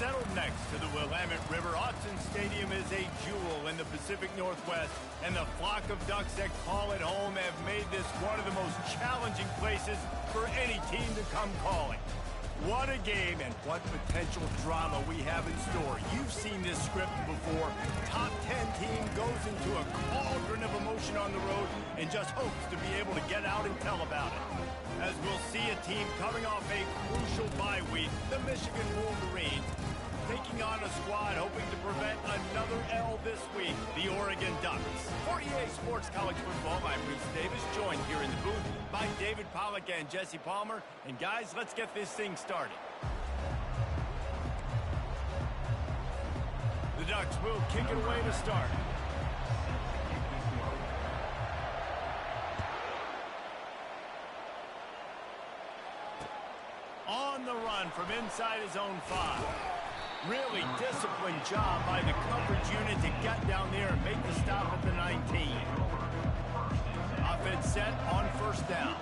Settled next to the Willamette River, Autzen Stadium is a jewel in the Pacific Northwest, and the flock of Ducks that call it home have made this one of the most challenging places for any team to come calling. What a game and what potential drama we have in store. You've seen this script before. Top 10 team goes into a cauldron of emotion on the road and just hopes to be able to get out and tell about it. As we'll see a team coming off a crucial bye week, the Michigan Wolverines, taking on a squad hoping to prevent another L this week, the Oregon Ducks. For EA Sports College Football, I'm Reese Davis, joined here in the booth by David Pollack and Jesse Palmer. And guys, let's get this thing started. The Ducks will kick it away to start. On the run from inside his own 5. Really disciplined job by the coverage unit to get down there and make the stop at the 19. Offense set on first down.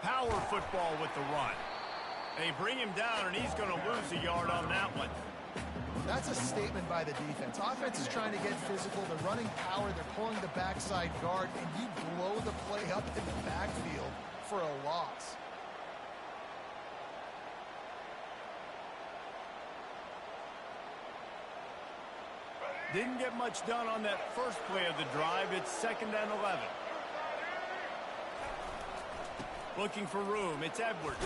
Power football with the run. They bring him down, and he's going to lose a yard on that one. That's a statement by the defense. Offense is trying to get physical. They're running power. They're pulling the backside guard, and you blow the play up in the backfield for a loss. Didn't get much done on that first play of the drive. It's 2nd and 11. Looking for room. It's Edwards.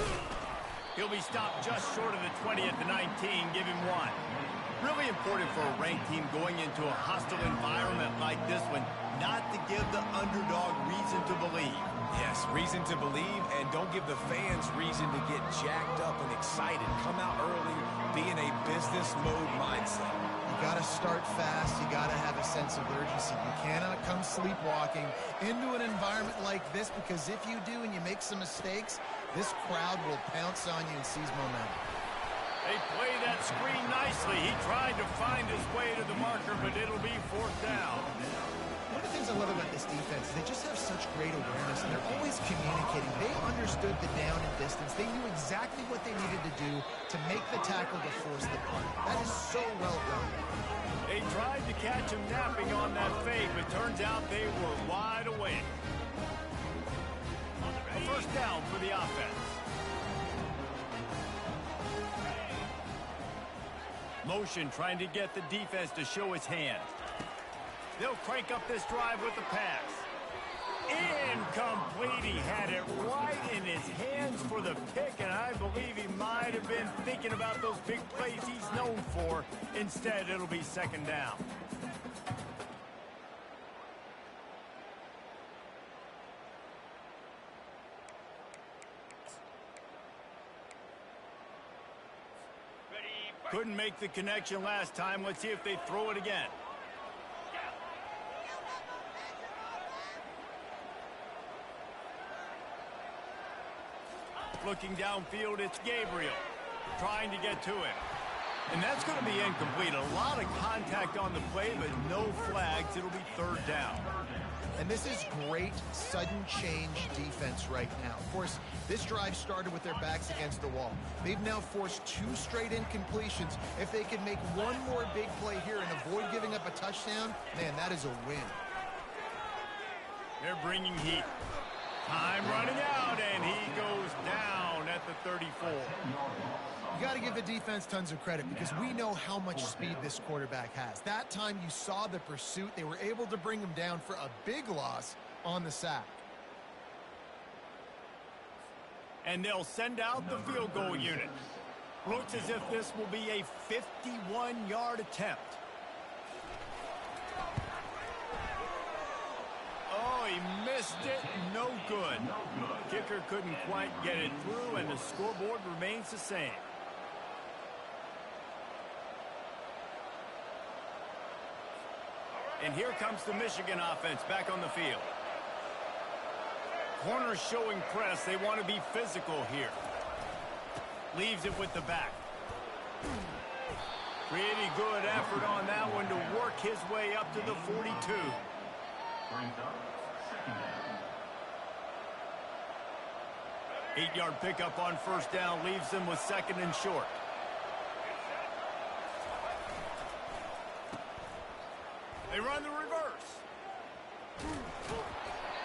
He'll be stopped just short of the 20 at the 19. Give him 1. Really important for a ranked team going into a hostile environment like this one, not to give the underdog reason to believe. Yes, reason to believe, and don't give the fans reason to get jacked up and excited. Come out early, be in a business mode mindset. You got to start fast. You got to have a sense of urgency. You cannot come sleepwalking into an environment like this, because if you do and you make some mistakes, this crowd will pounce on you and seize momentum. They play that screen nicely. He tried to find his way to the marker, but it'll be 4th down. One of the things I love about this defense is they just have such great awareness, and they're always communicating. They understood the down and distance. They knew exactly what they needed to do to make the tackle to force the punt. That is so well done. They tried to catch him napping on that fake, but turns out they were wide awake. A 1st down for the offense. Motion trying to get the defense to show his hand. They'll crank up this drive with the pass. Incomplete. He had it right in his hands for the pick, and I believe he might have been thinking about those big plays he's known for. Instead, it'll be 2nd down. Couldn't make the connection last time. Let's see if they throw it again. Looking downfield, it's Gabriel trying to get to him. And that's going to be incomplete. A lot of contact on the play, but no flags. It'll be 3rd down. And this is great sudden change defense right now. Of course, this drive started with their backs against the wall. They've now forced 2 straight incompletions. If they can make one more big play here and avoid giving up a touchdown, man, that is a win. They're bringing heat. Time running out, and he goes down at the 34. You got to give the defense tons of credit, because we know how much speed this quarterback has. That time you saw the pursuit. They were able to bring him down for a big loss on the sack. And they'll send out the field goal unit. Looks as if this will be a 51-yard attempt. Oh, he missed it. No good. Kicker couldn't quite get it through, and the scoreboard remains the same. And here comes the Michigan offense back on the field. Corners showing press. They want to be physical here. Leaves it with the back. Pretty good effort on that one to work his way up to the 42. 8-yard pickup on first down leaves them with 2nd and short. They run the reverse.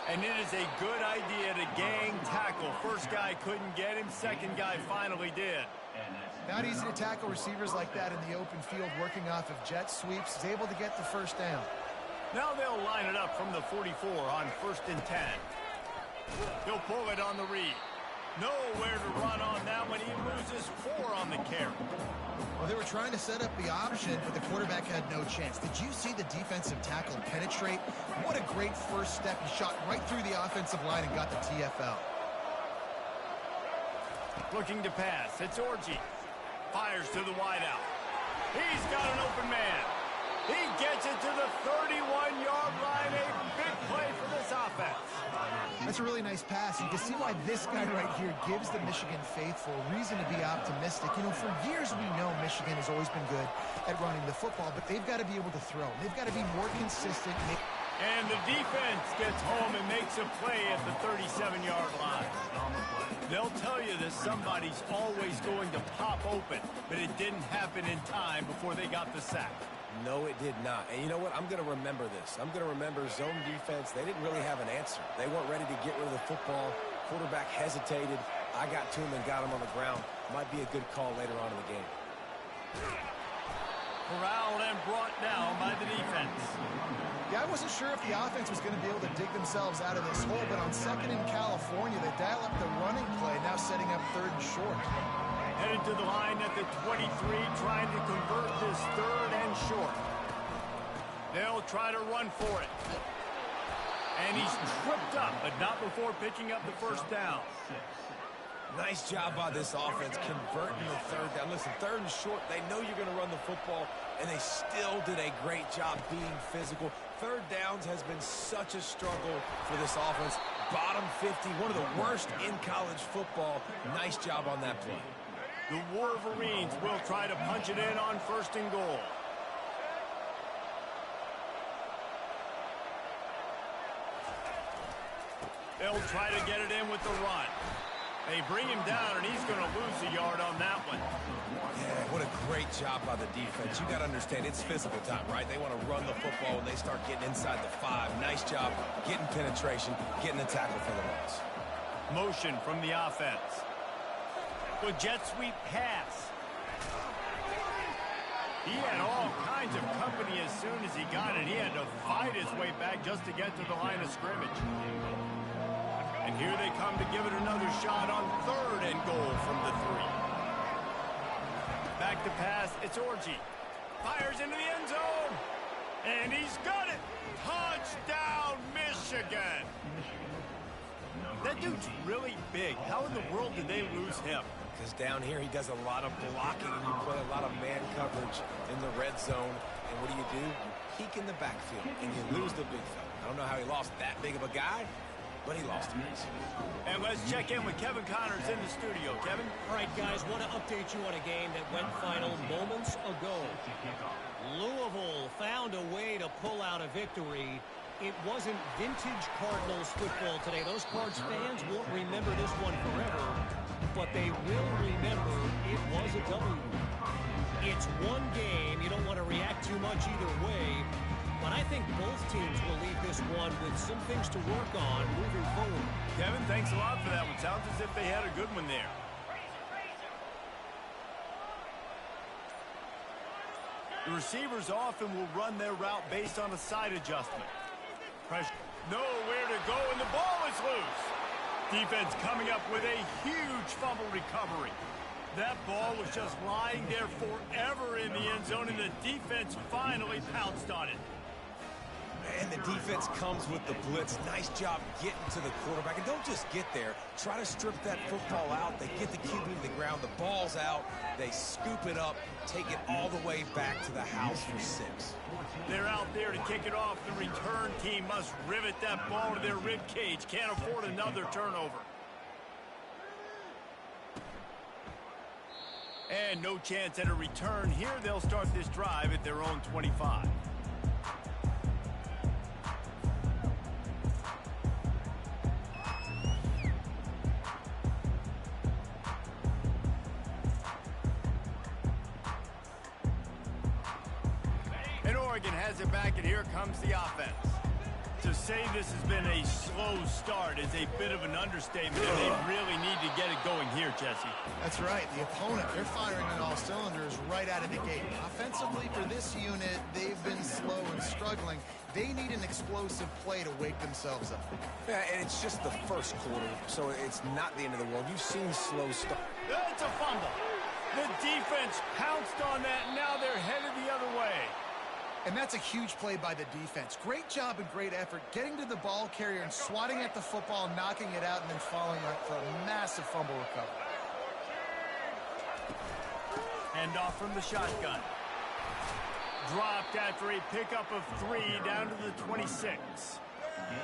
And it is a good idea to gang tackle. First guy couldn't get him. Second guy finally did. Not easy to tackle receivers like that in the open field, working off of jet sweeps. He's able to get the first down. Now they'll line it up from the 44 on 1st and 10. He'll pull it on the read. Nowhere to run on that one. He loses 4 on the carry. Well, they were trying to set up the option, but the quarterback had no chance. Did you see the defensive tackle penetrate? What a great first step. He shot right through the offensive line and got the TFL. Looking to pass. It's Orji. Fires to the wideout. He's got an open man. He gets it to the 31-yard line. A big play for this offense. That's a really nice pass. You can see why this guy right here gives the Michigan faithful reason to be optimistic. You know, for years we know Michigan has always been good at running the football, but they've got to be able to throw. They've got to be more consistent. And the defense gets home and makes a play at the 37-yard line. They'll tell you that somebody's always going to pop open, but it didn't happen in time before they got the sack. No, it did not. And you know what? I'm going to remember this. I'm going to remember zone defense. They didn't really have an answer. They weren't ready to get rid of the football. Quarterback hesitated. I got to him and got him on the ground. Might be a good call later on in the game. Corralled and brought down by the defense. Yeah, I wasn't sure if the offense was going to be able to dig themselves out of this hole, but on 2nd in California, they dial up the running play, now setting up 3rd and short. Headed to the line at the 23, trying to convert this 3rd and short. They'll try to run for it. And he's tripped up, but not before picking up the first down. Nice job by this offense converting the 3rd down. Listen, 3rd and short, they know you're going to run the football, and they still did a great job being physical. 3rd downs has been such a struggle for this offense. Bottom 50, one of the worst in college football. Nice job on that play. The Wolverines will try to punch it in on 1st and goal. They'll try to get it in with the run. They bring him down, and he's going to lose a yard on that one. Yeah, what a great job by the defense. You got to understand, it's physical time, right? They want to run the football when they start getting inside the 5. Nice job getting penetration, getting a tackle for the loss. Motion from the offense. The jet sweep pass. He had all kinds of company as soon as he got it. He had to fight his way back just to get to the line of scrimmage. And here they come to give it another shot on 3rd and goal from the 3. Back to pass, it's Orji. Fires into the end zone. And he's got it. Touchdown, Michigan. That dude's really big. How in the world did they lose him? Because down here he does a lot of blocking and you play a lot of man coverage in the red zone. And what do? You peek in the backfield and you lose the big fella. I don't know how he lost that big of a guy, but he lost him. And let's check in with Kevin Connors in the studio. Kevin? All right, guys, want to update you on a game that went final moments ago. Louisville found a way to pull out a victory. It wasn't vintage Cardinals football today. Those Cards fans won't remember this one forever, but they will remember it was a W. It's one game. You don't want to react too much either way, but I think both teams will leave this one with some things to work on moving forward. Kevin, thanks a lot for that one. Sounds as if they had a good one there. The receivers often will run their route based on a side adjustment. Pressure. Nowhere to go, and the ball is loose. Defense coming up with a huge fumble recovery. That ball was just lying there forever in the end zone, and the defense finally pounced on it. And the defense comes with the blitz. Nice job getting to the quarterback. And don't just get there. Try to strip that football out. They get the QB to the ground. The ball's out. They scoop it up, take it all the way back to the house for 6. They're out there to kick it off. The return team must rivet that ball to their rib cage. Can't afford another turnover. And no chance at a return here. They'll start this drive at their own 25. has it back, and here comes the offense. To say this has been a slow start is a bit of an understatement, and they really need to get it going here, Jesse. That's right. The opponent, they're firing on all cylinders right out of the gate. Offensively, for this unit, they've been slow and struggling. They need an explosive play to wake themselves up. Yeah, and it's just the first quarter, so it's not the end of the world. You've seen slow start. It's a fumble. The defense pounced on that, and now they're headed the other way. And that's a huge play by the defense. Great job and great effort getting to the ball carrier and swatting at the football and knocking it out and then following up for a massive fumble recovery. Hand off from the shotgun. Dropped after a pickup of 3 down to the 26.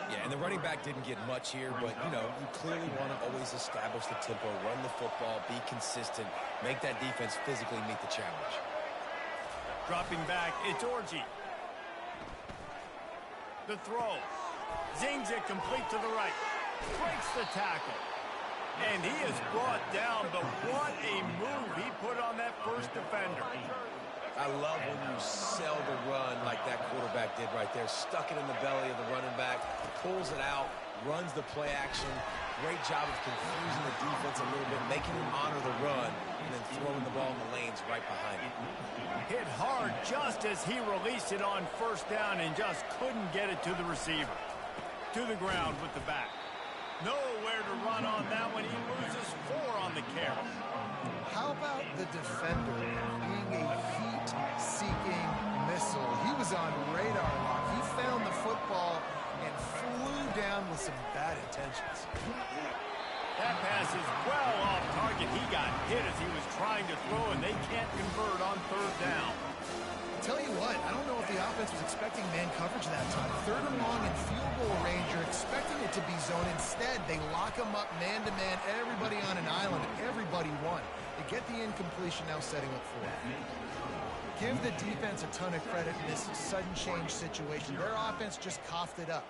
Yeah, and the running back didn't get much here, but, you know, you clearly want to always establish the tempo, run the football, be consistent, make that defense physically meet the challenge. Dropping back, it's Orji. The throw. Zings it complete to the right. Breaks the tackle. And he is brought down, but what a move he put on that first defender. I love when you sell the run like that quarterback did right there. Stuck it in the belly of the running back, pulls it out, runs the play action. Great job of confusing the defense a little bit, making them honor the run, and then throwing the ball in the lanes right behind him. Hit hard just as he released it on first down and just couldn't get it to the receiver. To the ground with the back. Nowhere to run on that one. He loses 4 on the carry. How about the defender being a heat-seeking missile? He was on radar lock. He found the football and flew down with some bad intentions. That pass is well off target. He got hit as he was trying to throw, and they can't convert on third down. Tell you what, I don't know if the offense was expecting man coverage that time. 3rd and long in field goal range, you're expecting it to be zone. Instead, they lock them up man-to-man, everybody on an island, and everybody won. They get the incompletion, now setting up 4. Give the defense a ton of credit in this sudden change situation. Their offense just coughed it up.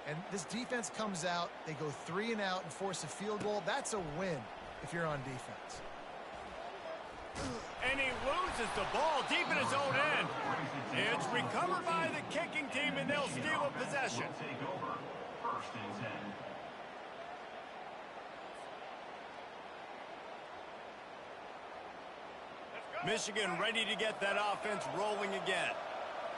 And this defense comes out, they go 3 and out and force a field goal. That's a win if you're on defense. And he loses the ball deep in his own end. It's recovered by the kicking team, and they'll steal a possession. Michigan ready to get that offense rolling again.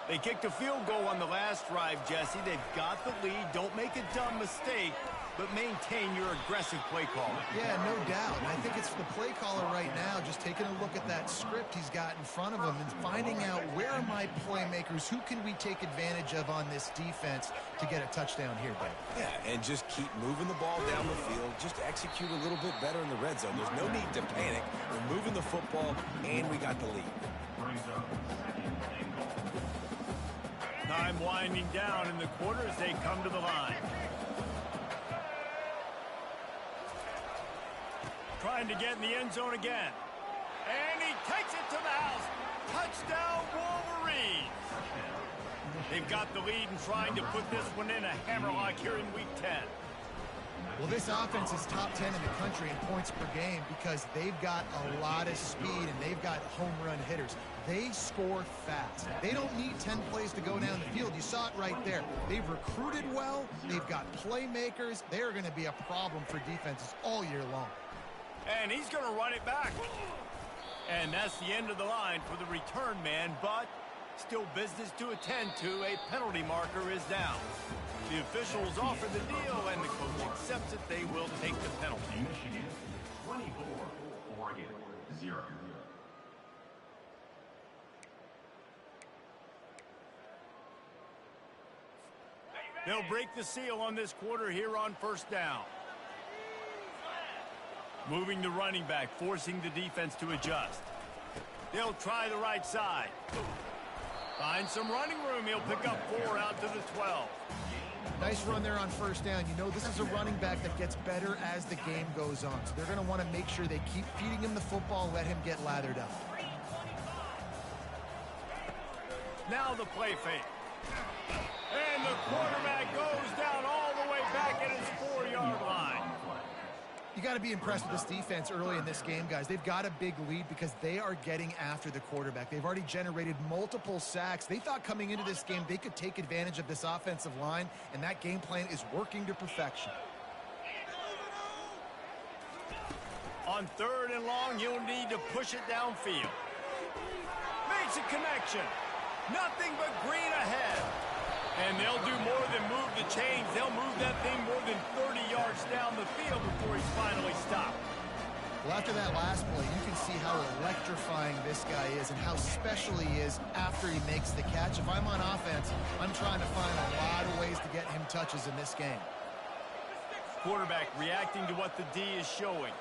They kicked a field goal on the last drive, Jesse. They've got the lead. Don't make a dumb mistake, but maintain your aggressive play call. Yeah, no doubt. And I think it's the play caller right now just taking a look at that script he's got in front of him and finding out where are my playmakers, who can we take advantage of on this defense to get a touchdown here, Dave. Yeah, and just keep moving the ball down the field. Just execute a little bit better in the red zone. There's no need to panic. We're moving the football, and we got the lead. Time winding down in the quarter as they come to the line. Trying to get in the end zone again. And he takes it to the house. Touchdown, Wolverines. They've got the lead and trying to put this one in a hammerlock here in Week 10. Well, this offense is top 10 in the country in points per game because they've got a lot of speed and they've got home run hitters. They score fast. They don't need 10 plays to go down the field. You saw it right there. They've recruited well. They've got playmakers. They're going to be a problem for defenses all year long. And he's going to run it back. And that's the end of the line for the return man, but still business to attend to. A penalty marker is down. The officials offer the deal, and the coach accepts it. They will take the penalty. Michigan 24, Oregon 0. They'll break the seal on this quarter here on first down. Moving the running back, forcing the defense to adjust. They'll try the right side. Find some running room. He'll pick up 4 out to the 12. Nice run there on first down. You know, this is a running back that gets better as the game goes on. So they're going to want to make sure they keep feeding him the football, let him get lathered up. Now the play fake. And the quarterback goes down all the way back at his 4-yard line. You got to be impressed with this defense early in this game, guys. They've got a big lead because they are getting after the quarterback. They've already generated multiple sacks. They thought coming into this game they could take advantage of this offensive line, and that game plan is working to perfection. On 3rd and long, you'll need to push it downfield. Makes a connection. Nothing but green ahead. And they'll do more than move the chains. They'll move that thing more than 30 yards down the field before he's finally stopped. Well, after that last play, you can see how electrifying this guy is and how special he is after he makes the catch. If I'm on offense, I'm trying to find a lot of ways to get him touches in this game. Quarterback reacting to what the D is showing.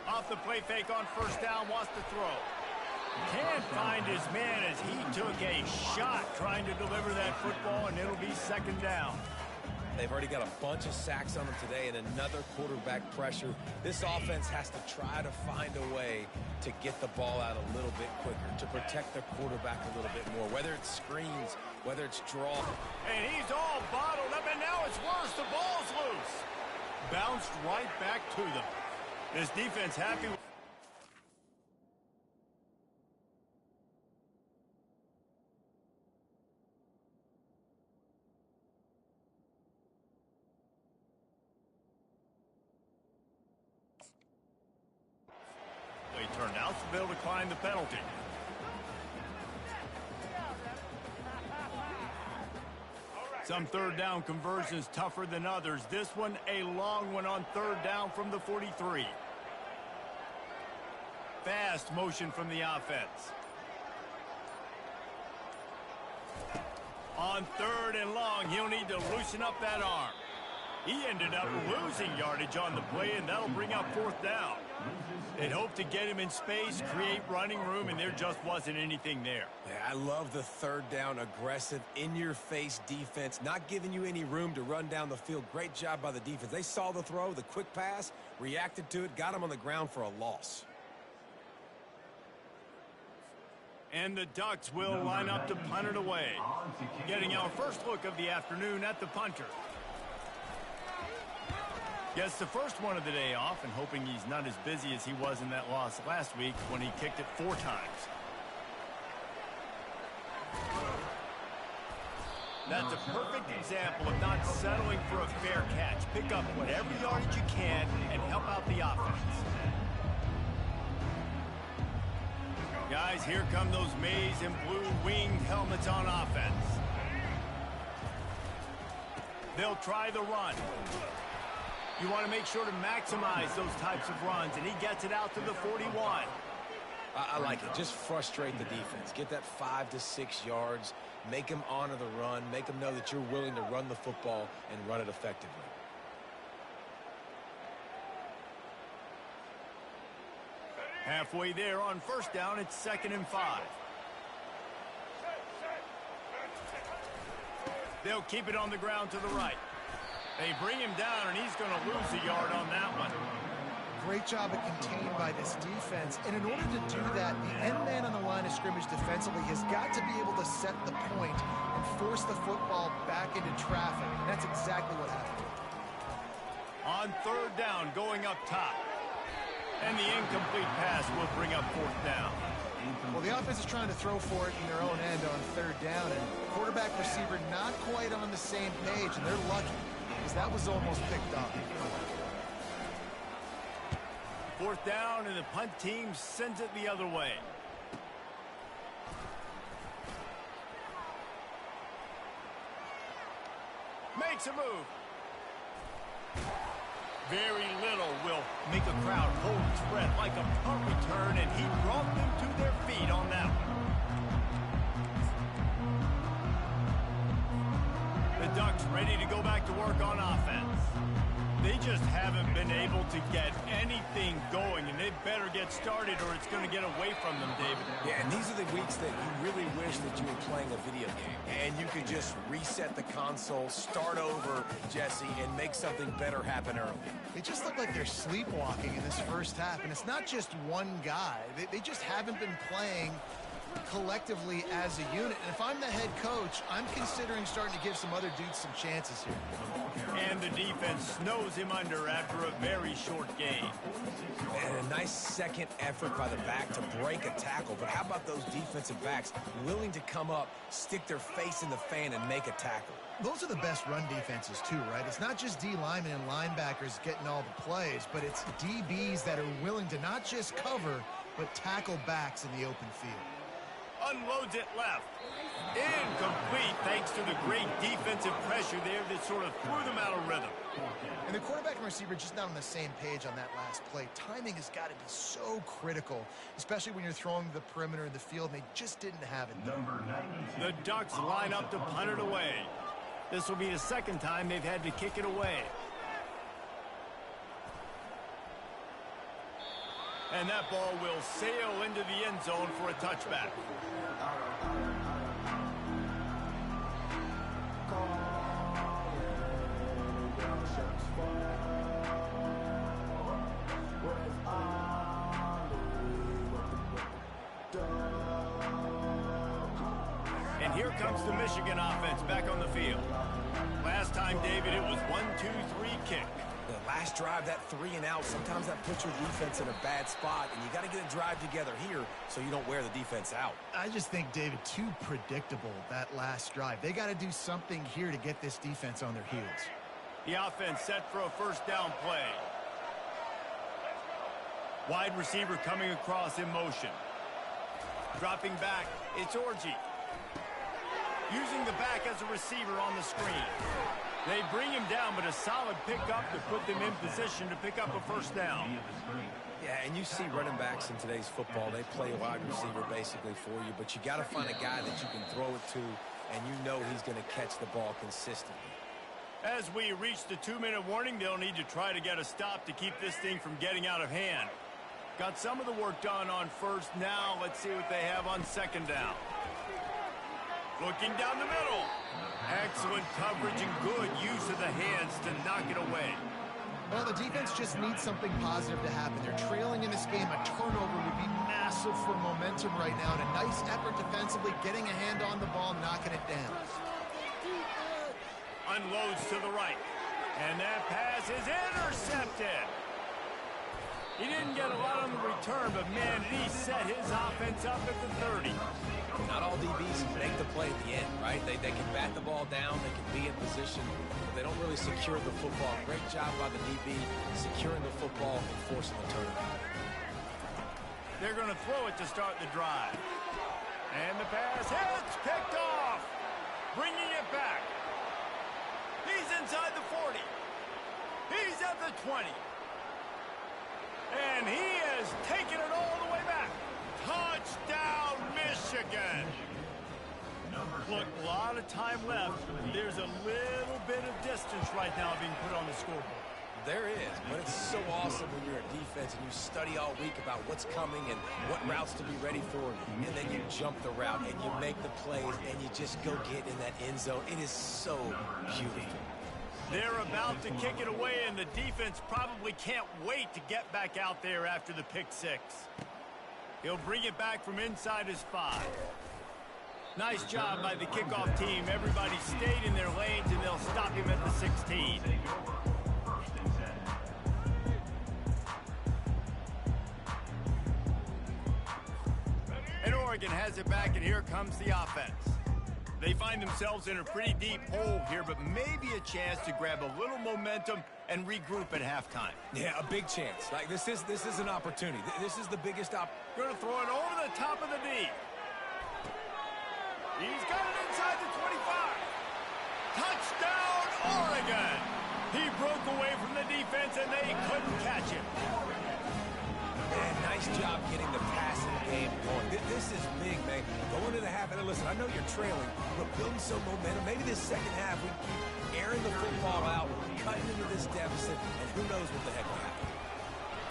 Off the play fake on 1st down, wants to throw. Can't find his man as he took a shot trying to deliver that football, and it'll be 2nd down. They've already got a bunch of sacks on them today and another quarterback pressure. This offense has to try to find a way to get the ball out a little bit quicker, to protect the quarterback a little bit more, whether it's screens, whether it's draw. And he's all bottled up, and now it's worse. The ball's loose. Bounced right back to them. This defense happy with turned out, so they'll decline the penalty. Some 3rd down conversions tougher than others. This one, a long one on 3rd down from the 43. Fast motion from the offense. On 3rd and long, he'll need to loosen up that arm. He ended up losing yardage on the play, and that'll bring up 4th down. They'd hope to get him in space, create running room, and there just wasn't anything there. Yeah, I love the 3rd down aggressive, in-your-face defense, not giving you any room to run down the field. Great job by the defense. They saw the throw, the quick pass, reacted to it, got him on the ground for a loss. And the Ducks will line up to punt it away. Getting our first look of the afternoon at the punter. Gets the first one of the day off and hoping he's not as busy as he was in that loss last week when he kicked it 4 times. That's a perfect example of not settling for a fair catch. Pick up whatever yardage you can and help out the offense. Guys, here come those maize and blue winged helmets on offense. They'll try the run. You want to make sure to maximize those types of runs, and he gets it out to the 41. I like it. Just frustrate the defense. Get that 5 to 6 yards. Make them honor the run. Make them know that you're willing to run the football and run it effectively. Halfway there on 1st down, it's 2nd and 5. They'll keep it on the ground to the right. They bring him down, and he's going to lose a yard on that one. Great job of contained by this defense. And in order to do that, the end man on the line of scrimmage defensively has got to be able to set the point and force the football back into traffic. And that's exactly what happened. On 3rd down, going up top. And the incomplete pass will bring up 4th down. Well, the offense is trying to throw for it in their own end on 3rd down, and quarterback receiver not quite on the same page, and they're lucky because that was almost picked up. 4th down, and the punt team sends it the other way. Makes a move. Very little will make a crowd hold its breath like a punt return, and he brought them to their feet on that one. The Ducks ready to go back to work on offense. They just haven't been able to get anything going, and they better get started or it's going to get away from them, David. Yeah, and these are the weeks that you really wish that you were playing a video game and you could just reset the console, start over, Jesse, and make something better happen early. They just look like they're sleepwalking in this first half, and it's not just one guy. They just haven't been playing collectively as a unit. And if I'm the head coach, I'm considering starting to give some other dudes some chances here. And the defense snows him under after a very short gain. And a nice second effort by the back to break a tackle. But how about those defensive backs willing to come up, stick their face in the fan, and make a tackle? Those are the best run defenses too, right? It's not just D linemen and linebackers getting all the plays, but it's DBs that are willing to not just cover, but tackle backs in the open field. Unloads it left. Incomplete thanks to the great defensive pressure there that sort of threw them out of rhythm. And the quarterback and receiver just not on the same page on that last play. Timing has got to be so critical, especially when you're throwing the perimeter of the field, and they just didn't have it. The Ducks line up to punt it away. This will be the second time they've had to kick it away. And that ball will sail into the end zone for a touchback. And here comes the Michigan offense back on the field. Last time, David, it was 1-2-3 kick. The last drive, that 3 and out, sometimes that puts your defense in a bad spot, and you got to get a drive together here so you don't wear the defense out. I just think, David, too predictable, that last drive. They got to do something here to get this defense on their heels. The offense set for a first down play. Wide receiver coming across in motion. Dropping back, it's Orji. Using the back as a receiver on the screen. They bring him down, but a solid pickup to put them in position to pick up a first down. Yeah, and you see running backs in today's football, they play a wide receiver basically for you, but you got to find a guy that you can throw it to, and you know he's going to catch the ball consistently. As we reach the 2-minute warning, they'll need to try to get a stop to keep this thing from getting out of hand. Got some of the work done on first. Now let's see what they have on second down. Looking down the middle. Excellent coverage and good use of the hands to knock it away. Well, the defense just needs something positive to happen. They're trailing in this game. A turnover would be massive for momentum right now. And a nice effort defensively, getting a hand on the ball, knocking it down. Unloads to the right. And that pass is intercepted. He didn't get a lot on the return, but man, did he set his offense up at the 30. Not all DBs make the play at the end, right? They can bat the ball down, they can be in position, but they don't really secure the football. Great job by the DB securing the football and forcing the turnover. They're going to throw it to start the drive. And the pass hits, picked off. Bringing it back. He's inside the 40. He's at the 20. And he has taken it all the way back. Touchdown, Michigan. Look, a lot of time left. There's a little bit of distance right now being put on the scoreboard. There is, but it's so awesome when you're a defense and you study all week about what's coming and what routes to be ready for, and then you jump the route and you make the plays and you just go get in that end zone. It is so beautiful. They're about to kick it away, and the defense probably can't wait to get back out there after the pick six. He'll bring it back from inside his 5. Nice job by the kickoff team. Everybody stayed in their lanes, and they'll stop him at the 16. And Oregon has it back, and here comes the offense. They find themselves in a pretty deep hole here, but maybe a chance to grab a little momentum and regroup at halftime. Yeah, a big chance. Like this is an opportunity. This is the biggest Going to throw it over the top of the D. He's got it inside the 25. Touchdown, Oregon! He broke away from the defense, and they couldn't catch him. Man, nice job getting the passing game going. This is big, man. Going to the half, and listen, I know you're trailing, but building some momentum. Maybe this second half we keep airing the football out, cutting into this deficit, and who knows what the heck will happen.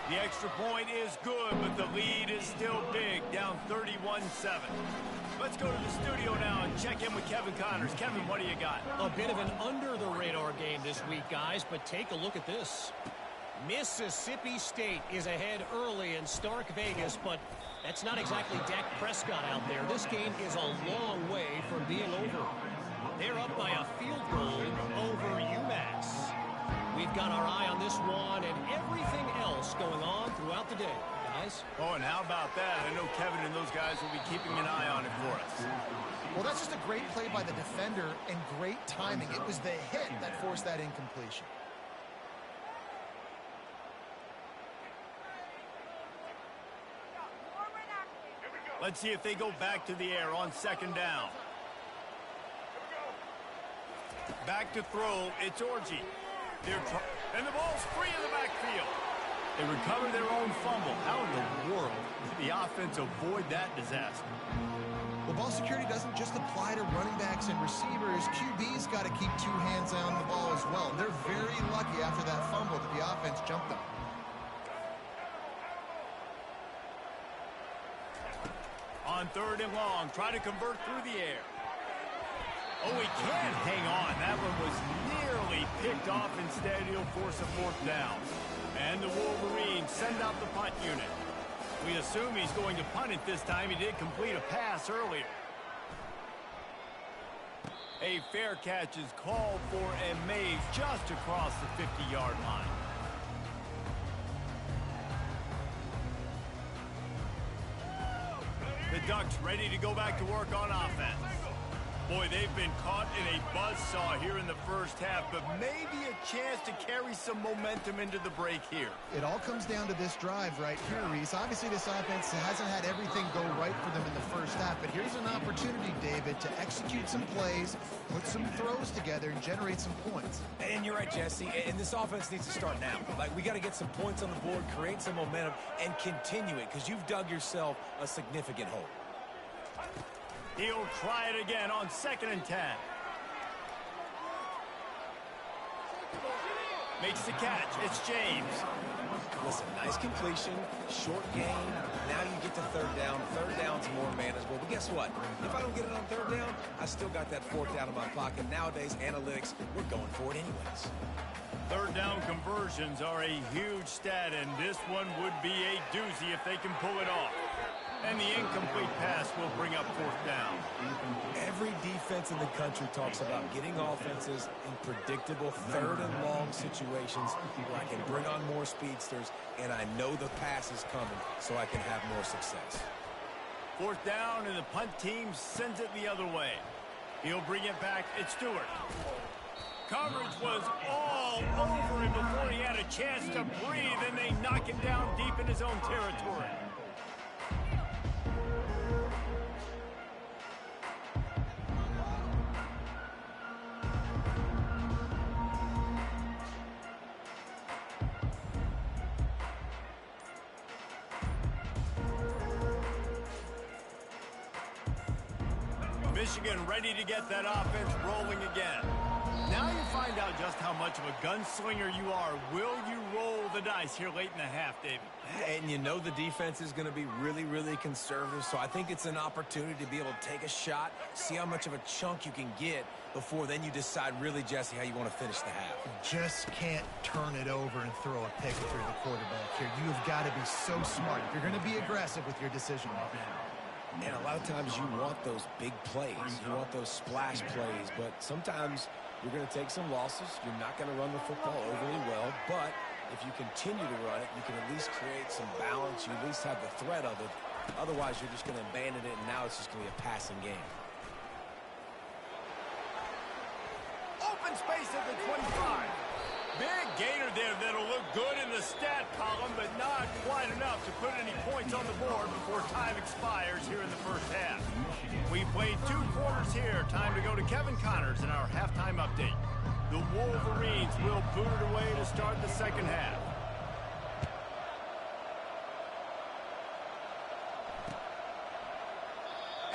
The extra point is good, but the lead is still big, down 31-7. Let's go to the studio now and check in with Kevin Connors. Kevin, what do you got? A bit of an under-the-radar game this week, guys, but take a look at this. Mississippi State is ahead early in Stark Vegas, but that's not exactly Dak Prescott out there. This game is a long way from being over. They're up by a field goal over UMass. We've got our eye on this one and everything else going on throughout the day, guys. Oh, and how about that? I know Kevin and those guys will be keeping an eye on it for us. Well, that's just a great play by the defender and great timing. It was the hit that forced that incompletion. Let's see if they go back to the air on second down. Back to throw, it's Orji. And the ball's free in the backfield. They recover their own fumble. How in the world did the offense avoid that disaster? Well, ball security doesn't just apply to running backs and receivers. QB's got to keep two hands on the ball as well. And they're very lucky after that fumble that the offense jumped them. On third and long, try to convert through the air. Oh, he can't hang on. That one was nearly picked off. Instead, he'll force a fourth down. And the Wolverines send out the punt unit. We assume he's going to punt it this time. He did complete a pass earlier. A fair catch is called for and made just across the 50-yard line. The Ducks ready to go back to work on offense. Boy, they've been caught in a buzzsaw here in the first half, but maybe a chance to carry some momentum into the break here. It all comes down to this drive right here, Reese. Obviously, this offense hasn't had everything go right for them in the first half, but here's an opportunity, David, to execute some plays, put some throws together, and generate some points. And you're right, Jesse, and this offense needs to start now. Like, we got to get some points on the board, create some momentum, and continue it, because you've dug yourself a significant hole. He'll try it again on 2nd and 10. Makes the catch. It's James. Listen, nice completion, short gain. Now you get to third down. Third down's more manageable. But guess what? If I don't get it on third down, I still got that fourth down in my pocket. Nowadays, analytics, we're going for it anyways. Third down conversions are a huge stat, and this one would be a doozy if they can pull it off. And the incomplete pass will bring up fourth down. Every defense in the country talks about getting offenses in predictable third and long situations where I can bring on more speedsters, and I know the pass is coming, so I can have more success. Fourth down, and the punt team sends it the other way. He'll bring it back. It's Stewart. Coverage was all over him before he had a chance to breathe, and they knock him down deep in his own territory. Michigan ready to get that offense rolling again. Now you find out just how much of a gunslinger you are. Will you roll the dice here late in the half, David? And you know the defense is going to be really, really conservative, so I think it's an opportunity to be able to take a shot, see how much of a chunk you can get before then you decide really, Jesse, how you want to finish the half. Just can't turn it over and throw a pick if you're the quarterback here. You've got to be so smart if you're going to be aggressive with your decision making. And a lot of times you want those big plays. You want those splash plays. But sometimes you're going to take some losses. You're not going to run the football overly well. But if you continue to run it, you can at least create some balance. You at least have the threat of it. Otherwise, you're just going to abandon it, and now it's just going to be a passing game. Open space at the 25. Big gainer there that'll look good in the stat column, but not quite enough to put any points on the board before time expires here in the first half. We played 2 quarters here. Time to go to Kevin Connors in our halftime update. The Wolverines will boot it away to start the second half.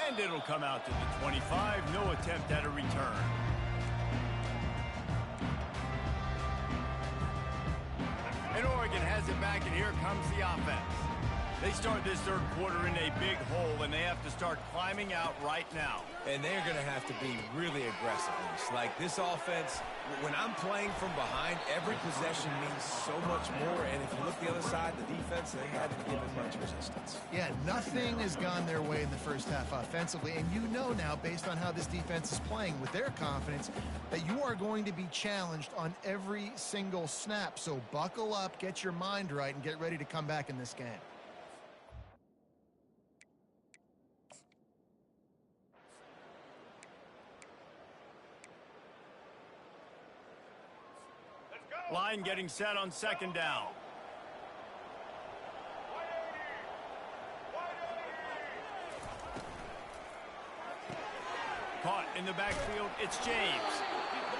And it'll come out to the 25. No attempt at a return. And Oregon has it back, and here comes the offense. They start this third quarter in a big hole, and they have to start climbing out right now. And they're going to have to be really aggressive. Like this offense, when I'm playing from behind, every possession means so much more. And if you look the other side, the defense, they haven't given much resistance. Yeah, nothing has gone their way in the first half offensively. And you know now, based on how this defense is playing with their confidence, that you are going to be challenged on every single snap. So buckle up, get your mind right, and get ready to come back in this game. Line getting set on second down. Caught in the backfield, it's James.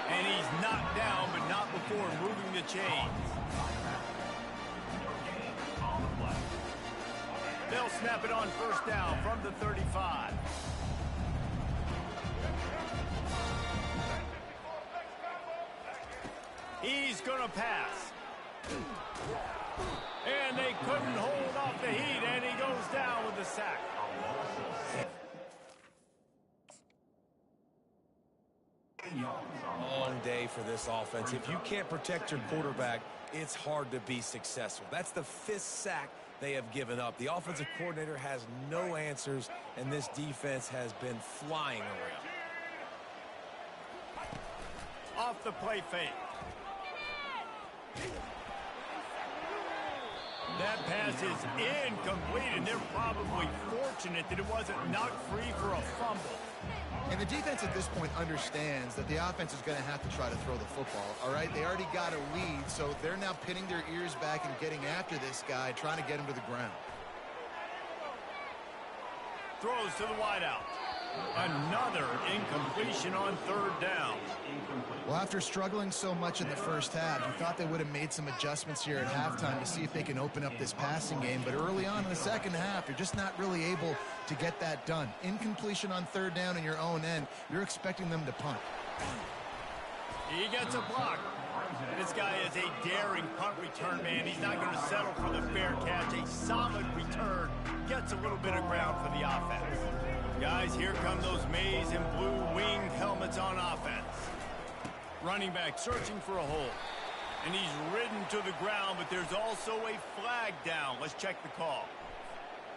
And he's knocked down, but not before moving the chains. They'll snap it on first down from the 35. He's going to pass. And they couldn't hold off the heat, and he goes down with the sack. Long day for this offense. If you can't protect your quarterback, it's hard to be successful. That's the 5th sack they have given up. The offensive coordinator has no answers, and this defense has been flying around. Off the play fake. That pass is incomplete, and they're probably fortunate that it wasn't knocked free for a fumble. And the defense at this point understands that the offense is going to have to try to throw the football, all right? They already got a lead, so they're now pinning their ears back and getting after this guy, trying to get him to the ground. Throws to the wideout. Another incompletion on third down. Well, after struggling so much in the first half, you thought they would have made some adjustments here at halftime to see if they can open up this passing game. But early on in the second half, you're just not really able to get that done. Incompletion on third down in your own end, you're expecting them to punt. He gets a block. This guy is a daring punt return man. He's not going to settle for the fair catch. A solid return. Gets a little bit of ground for the offense. Guys, here come those maize and blue winged helmets on offense. Running back searching for a hole. And he's ridden to the ground, but there's also a flag down. Let's check the call.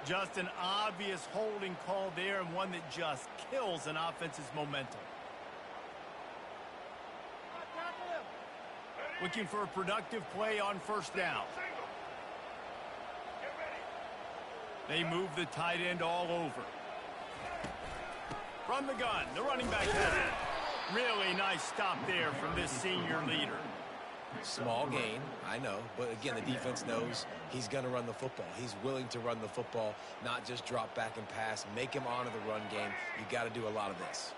Just an obvious holding call there, and one that just kills an offense's momentum. Looking for a productive play on first down. They move the tight end all over. From the gun, the running back has it. Really nice stop there from this senior leader. Small gain, I know, but again, the defense knows he's going to run the football. He's willing to run the football, not just drop back and pass, make him honor the run game. You got to do a lot of this.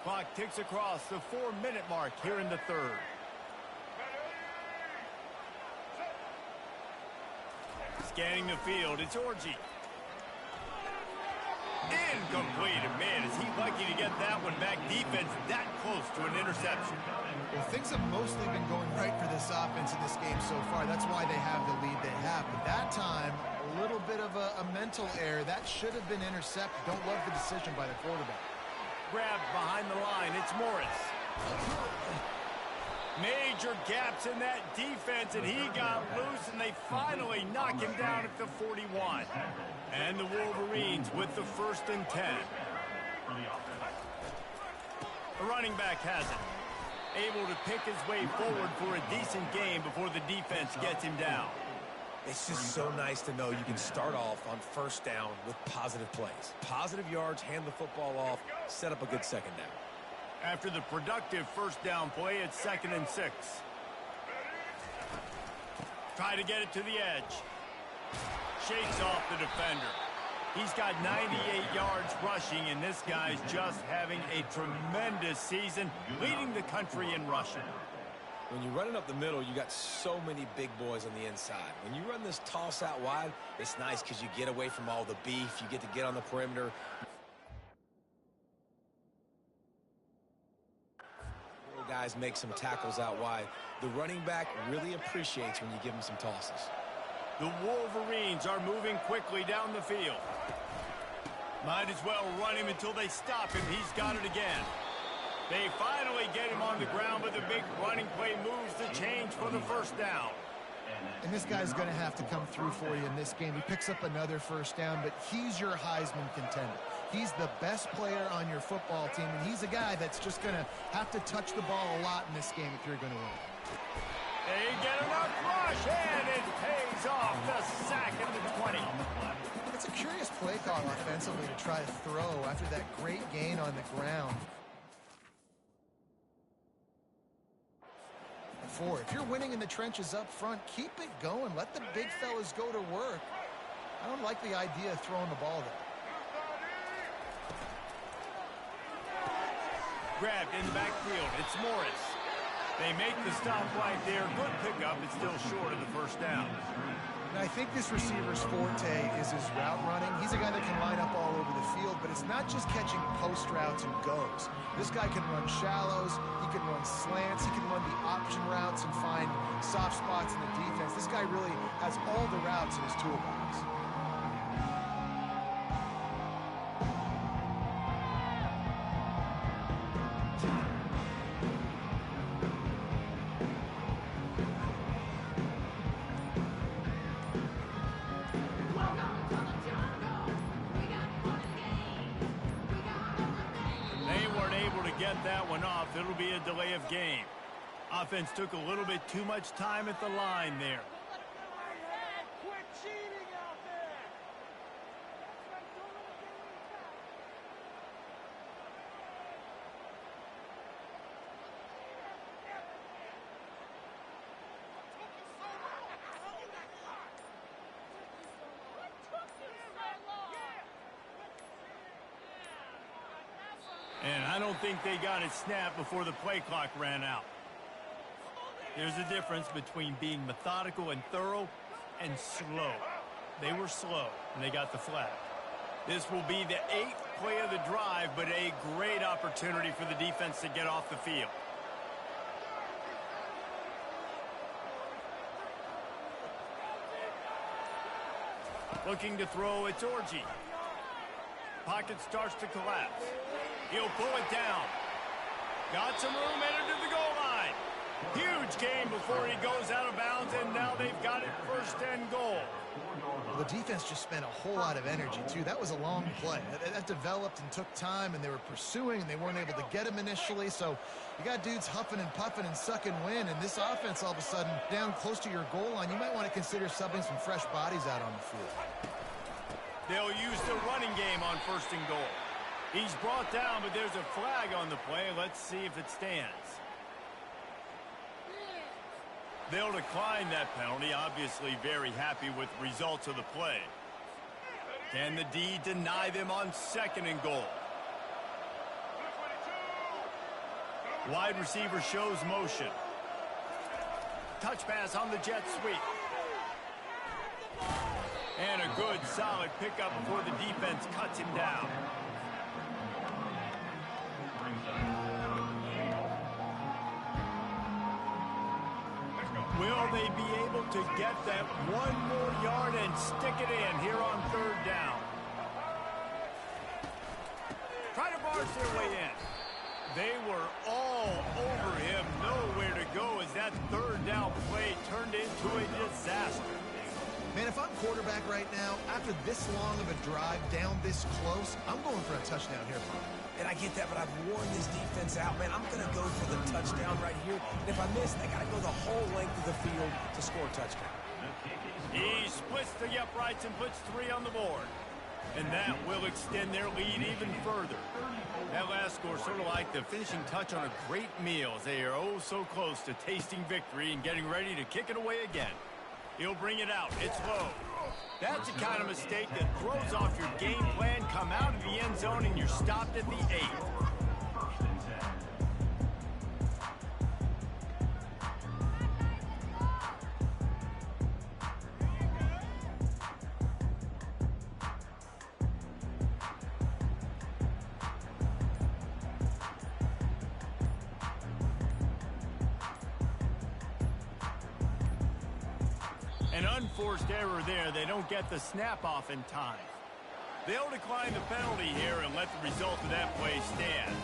Clock ticks across the 4-minute mark here in the third. Scanning the field, it's Orji. Incomplete, and man, is he lucky to get that one back. Defense that close to an interception. Well, things have mostly been going right for this offense in this game so far. That's why they have the lead they have. But that time, a little bit of a mental error. That should have been intercepted. Don't love the decision by the quarterback. Grabbed behind the line, it's Morris. Major gaps in that defense, and he got loose, and they finally knock him down at the 41. And the Wolverines with the 1st and 10. The running back has it. Able to pick his way forward for a decent game before the defense gets him down. It's just so nice to know you can start off on first down with positive plays. Positive yards, hand the football off, set up a good second down. After the productive first down play, it's 2nd and 6. Try to get it to the edge. Shakes off the defender. He's got 98 yards rushing, and this guy's just having a tremendous season, leading the country in rushing. When you're running up the middle, you got so many big boys on the inside. When you run this toss out wide, it's nice because you get away from all the beef. You get to get on the perimeter. Guys make some tackles out wide. The running back really appreciates when you give him some tosses. The Wolverines are moving quickly down the field. Might as well run him until they stop him. He's got it again. They finally get him on the ground, but the big running play moves the change for the first down. And this guy's going to have to come through for you in this game. He picks up another first down, but he's your Heisman contender. He's the best player on your football team, and he's a guy that's just going to have to touch the ball a lot in this game if you're going to win. They get enough rush, and it pays off. The sack at the 20. It's a curious play call offensively to try to throw after that great gain on the ground. If you're winning in the trenches up front, keep it going. Let the big fellas go to work. I don't like the idea of throwing the ball there. Grabbed in the backfield. It's Morris. They make the stop right there. Good pickup. It's still short of the first down. Now, I think this receiver's forte is his route running. He's a guy that can line up all over the field, but it's not just catching post routes and goes. This guy can run shallows, he can run slants, he can run the option routes and find soft spots in the defense. This guy really has all the routes in his toolbox. That one off. It'll be a delay of game. Offense took a little bit too much time at the line there. Quit cheating out there. And I don't think they got it snapped before the play clock ran out. There's a difference between being methodical and thorough and slow. They were slow, and they got the flag. This will be the 8th play of the drive, but a great opportunity for the defense to get off the field. Looking to throw, it's Orji. Pocket starts to collapse. He'll pull it down. Got some room, entered to the goal line. Huge gain before he goes out of bounds, and now they've got it first and goal. Well, the defense just spent a whole lot of energy, too. That was a long play. That developed and took time, and they were pursuing, and they weren't able to get him initially. So you got dudes huffing and puffing and sucking wind, and this offense all of a sudden down close to your goal line. You might want to consider subbing some fresh bodies out on the field. They'll use the running game on first and goal. He's brought down, but there's a flag on the play. Let's see if it stands. They'll decline that penalty, obviously very happy with the results of the play. Can the D deny them on second and goal? Wide receiver shows motion. Touch pass on the jet sweep. And a good, solid pickup before the defense cuts him down. Will they be able to get that one more yard and stick it in here on third down? Try to barge their way in. They were all over him, nowhere to go as that third down play turned into a disaster. Man, if I'm quarterback right now, after this long of a drive down this close, I'm going for a touchdown here, Bob. And I get that, but I've worn this defense out, man. I'm going to go for the touchdown right here. And if I miss, they got to go the whole length of the field to score a touchdown. He splits the uprights and puts 3 on the board. And that will extend their lead even further. That last score sort of like the finishing touch on a great meal as they are oh so close to tasting victory and getting ready to kick it away again. He'll bring it out. It's low. That's the kind of mistake that throws off your game plan. Come out of the end zone and you're stopped at the 8. An unforced error there. They don't get the snap off in time. They'll decline the penalty here and let the result of that play stand.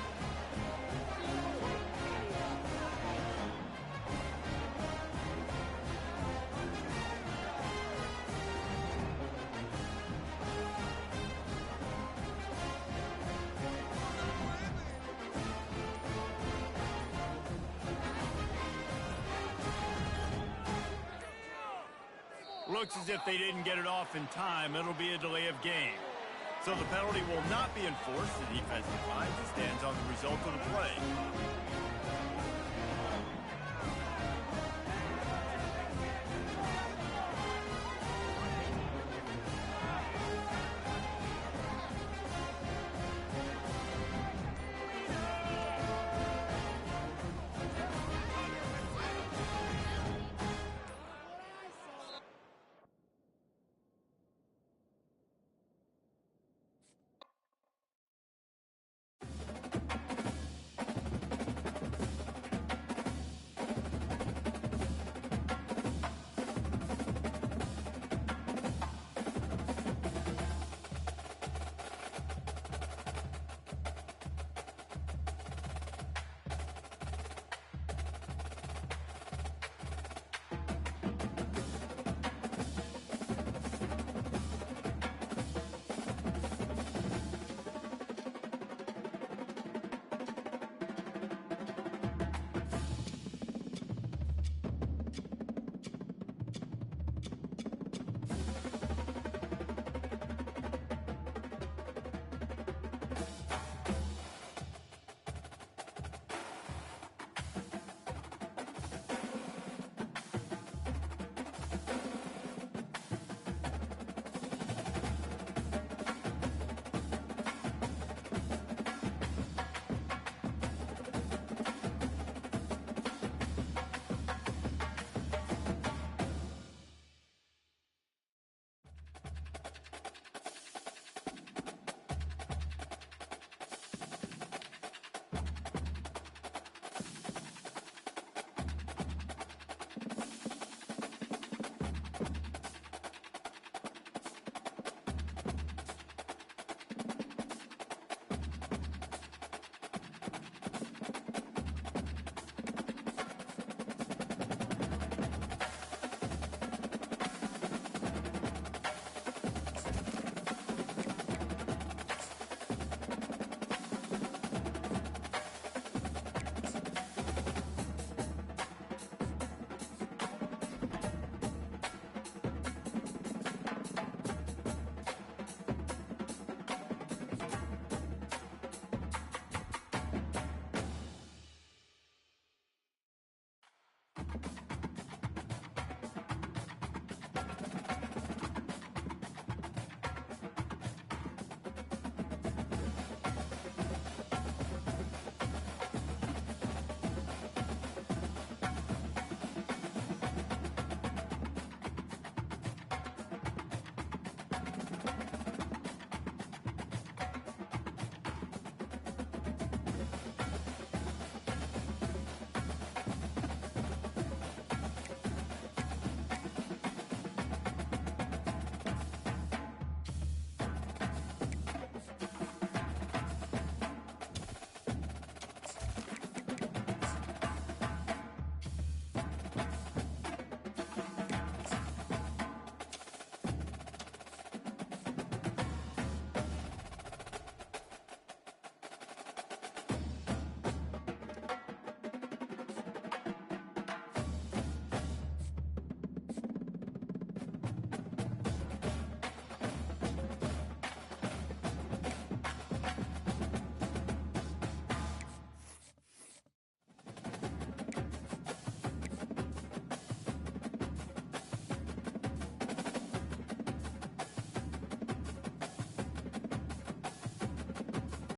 Looks as if they didn't get it off in time. It'll be a delay of game. So the penalty will not be enforced. The defense declines and stands on the result of the play.